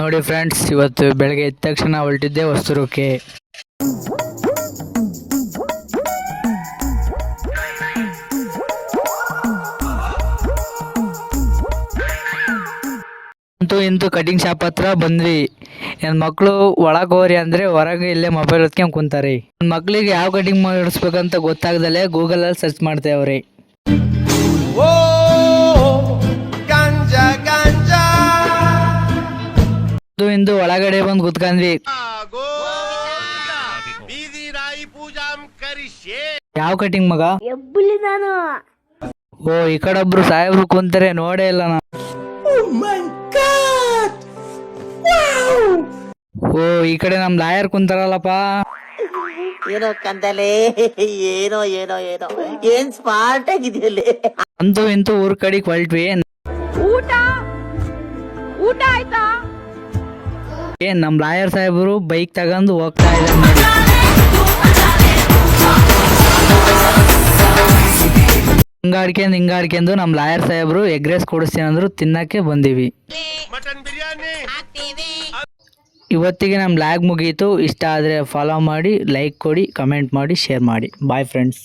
ನೋಡಿ ಫ್ರೆಂಡ್ಸ್, ಇವತ್ತು ಬೆಳಗ್ಗೆ ಎದ್ದ ತಕ್ಷಣ ಹೊರಟಿದ್ದೆ ಹೊಸದುರ್ಗಕ್ಕೆ. ಇಂತೂ ಕಟಿಂಗ್ ಶಾಪ್ ಹತ್ರ ಬಂದ್ವಿ. ನನ್ನ ಮಕ್ಕಳು ಒಳಗೆ ಹೋರಿ ಅಂದರೆ ಹೊರಗೆ ಇಲ್ಲೇ ಮೊಬೈಲ್ ಹೊತ್ಕೊಂಡು ಕುಂತಾರೆ. ನನ್ನ ಮಕ್ಕಳಿಗೆ ಯಾವ ಕಟಿಂಗ್ ಮಾಡಿಸ್ಬೇಕಂತ ಗೊತ್ತಾಗ್ದಲೆ ಗೂಗಲಲ್ಲಿ ಸರ್ಚ್ ಮಾಡ್ತೇವ್ರಿ. ಇಂದು ಒಳಗಡೆ ಬಂದು ಕುತ್ಕೊಂಡ್ವಿ. ಯಾವ ಕಟಿಂಗ್ ಮಗ? ಓ, ಈ ಕಡೆ ಒಬ್ರು ಸಾಹೇಬ್ರು ಕುಂತಾರೆ, ನೋಡೇ ಇಲ್ಲ ನಾನು. ಓ, ಈ ಕಡೆ ನಮ್ ಲಾಯರ್ ಕುಂತಾರಲ್ಲಪ್ಪ. ಏನೋ ಕಂದಲೆ, ಏನೋ ಏನೋ ಏನೋ ಏನ್ ಸ್ಮಾರ್ಟ್ ಆಗಿದೆಯಲ್ಲಿ. ಅಂತೂ ಇಂತೂ ಊರ್ ಕಡೆಗೆ ಹೊರಟ್ವಿ. ಊಟ ಆಯ್ತಾ? ನಮ್ ಲಾಯರ್ ಸಾಹೇಬರು ಬೈಕ್ ತಗೊಂಡು ಹೋಗ್ತಾ ಇದ್ದಾರೆ. ಹಿಂಗಾಡ್ಕೊಂಡು ನಮ್ ಲಾಯರ್ ಸಾಹೇಬರು ಎಗ್ ರೈಸ್ ಕೊಡಿಸ್ತೀನಿ ಅಂದ್ರು, ತಿನ್ನಕ್ಕೆ ಬಂದಿವಿ. ಇವತ್ತಿಗೆ ನಮ್ಮ ಲ್ಯಾಗ್ ಮುಗೀತು. ಇಷ್ಟ ಆದರೆ ಫಾಲೋ ಮಾಡಿ, ಲೈಕ್ ಕೊಡಿ, ಕಮೆಂಟ್ ಮಾಡಿ, ಶೇರ್ ಮಾಡಿ. Bye friends.